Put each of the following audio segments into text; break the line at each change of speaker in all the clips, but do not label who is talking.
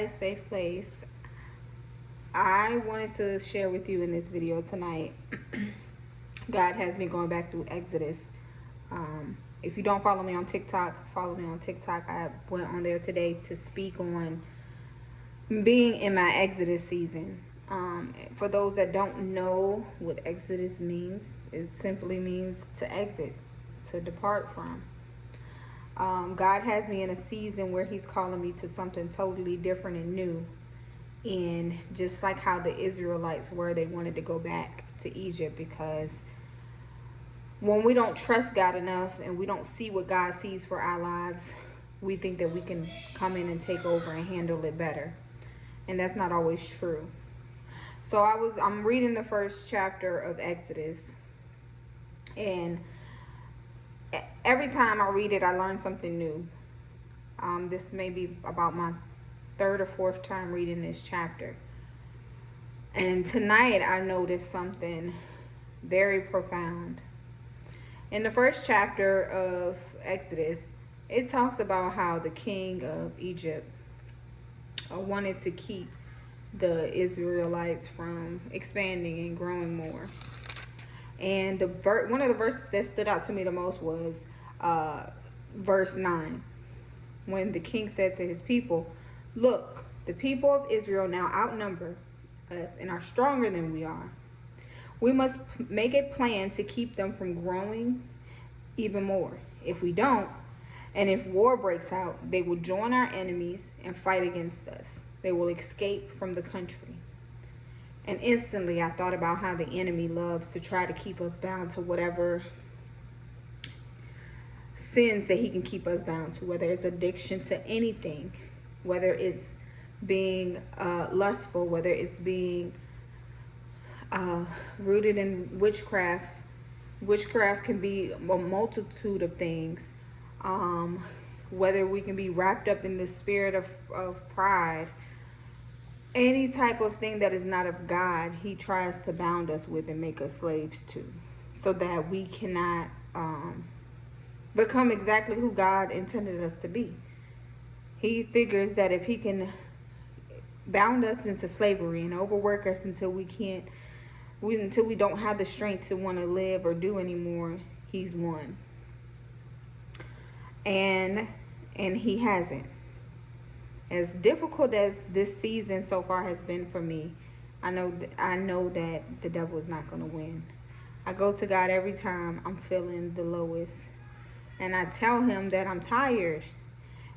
guys, safe place. I wanted to share with you in this video tonight. God has me going back through Exodus. If you don't follow me on TikTok, follow me on TikTok. I went on there today to speak on being in my Exodus season. For those that don't know what Exodus means, it simply means to exit, to depart from. God has me in a season where he's calling me to something totally different and new. And just like how the Israelites were, they wanted to go back to Egypt, because when we don't trust God enough and we don't see what God sees for our lives, we think that we can come in and take over and handle it better. And that's not always true. So I'm reading the first chapter of Exodus, and every time I read it, I learn something new. This may be about my third or fourth time reading this chapter. And tonight I noticed something very profound. In the first chapter of Exodus, it talks about how the king of Egypt wanted to keep the Israelites from expanding and growing more. And one of the verses that stood out to me the most was verse 9, when the king said to his people, "Look, the people of Israel now outnumber us and are stronger than we are. We must make a plan to keep them from growing even more. If we don't, and if war breaks out, they will join our enemies and fight against us. They will escape from the country." And instantly I thought about how the enemy loves to try to keep us bound to whatever sins that he can keep us bound to, whether it's addiction to anything, whether it's being lustful, whether it's being rooted in witchcraft. Witchcraft can be a multitude of things. Whether we can be wrapped up in the spirit of pride. Any type of thing that is not of God, he tries to bound us with and make us slaves to, so that we cannot become exactly who God intended us to be. He figures that if he can bound us into slavery and overwork us until we don't have the strength to want to live or do anymore, he's won. And he hasn't. As difficult as this season so far has been for me, I know that the devil is not going to win. I go to God every time I'm feeling the lowest, and I tell him that I'm tired.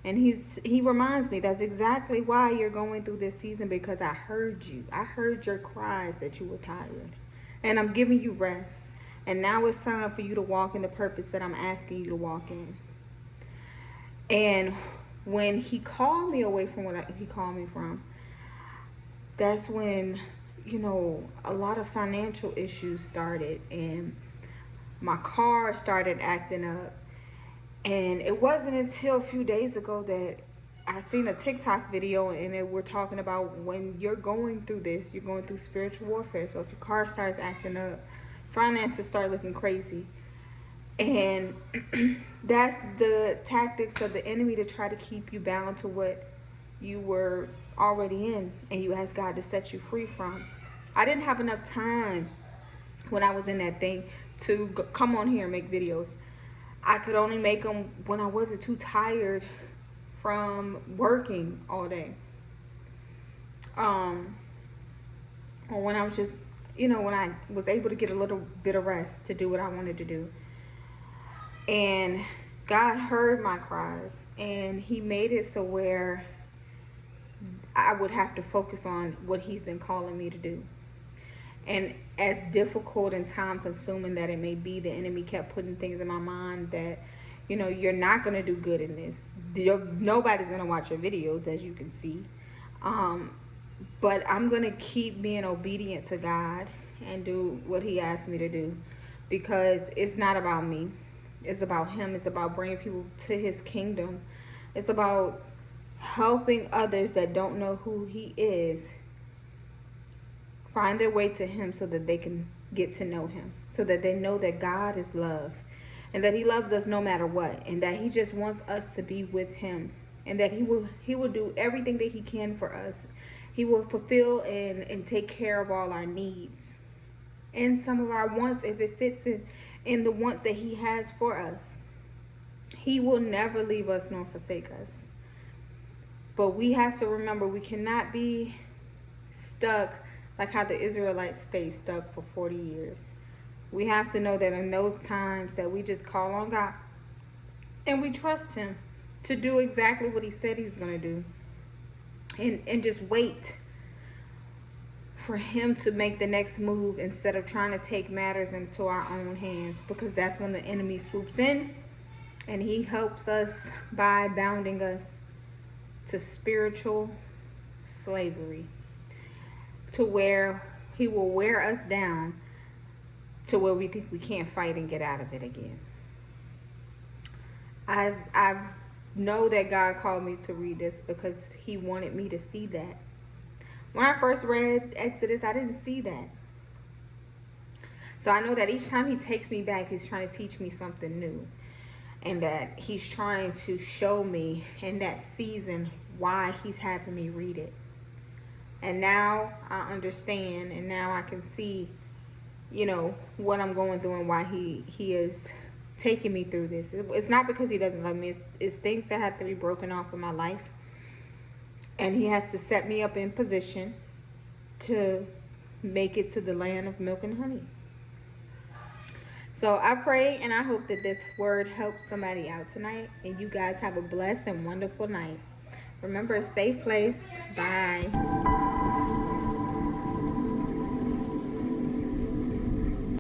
And he reminds me, that's exactly why you're going through this season, because I heard you. I heard your cries that you were tired. And I'm giving you rest. And now it's time for you to walk in the purpose that I'm asking you to walk in. And when he called me away from what he called me from, that's when, a lot of financial issues started, and my car started acting up. And it wasn't until a few days ago that I seen a TikTok video, and we're talking about when you're going through this, you're going through spiritual warfare. So if your car starts acting up, finances start looking crazy. And that's the tactics of the enemy, to try to keep you bound to what you were already in and you ask God to set you free from. I didn't have enough time when I was in that thing to come on here and make videos. I could only make them when I wasn't too tired from working all day. Or when I was just, when I was able to get a little bit of rest to do what I wanted to do. And God heard my cries, and he made it so where I would have to focus on what he's been calling me to do. And as difficult and time consuming that it may be, the enemy kept putting things in my mind that, you're not going to do good in this. Nobody's going to watch your videos, as you can see. But I'm going to keep being obedient to God and do what he asked me to do, because it's not about me. It's about him. It's about bringing people to his kingdom. It's about helping others that don't know who he is find their way to him, so that they can get to know him, so that they know that God is love, and that he loves us no matter what, and that he just wants us to be with him. and that he will do everything that he can for us. He will fulfill and take care of all our needs and some of our wants if it fits in the wants that he has for us. He will never leave us nor forsake us. But we have to remember, we cannot be stuck like how the Israelites stayed stuck for 40 years. We have to know that in those times that we just call on God and we trust him to do exactly what he said he's going to do. And just wait for him to make the next move instead of trying to take matters into our own hands, because that's when the enemy swoops in and he helps us by bounding us to spiritual slavery, to where he will wear us down to where we think we can't fight and get out of it again. I know that God called me to read this because he wanted me to see that. When I first read Exodus, I didn't see that. So I know that each time he takes me back, he's trying to teach me something new. And that he's trying to show me in that season why he's having me read it. And now I understand, and now I can see, what I'm going through and why he is taking me through this. It's not because he doesn't love me. It's things that have to be broken off in my life. And he has to set me up in position to make it to the land of milk and honey. So I pray and I hope that this word helps somebody out tonight. And you guys have a blessed and wonderful night. Remember, a safe place. Bye.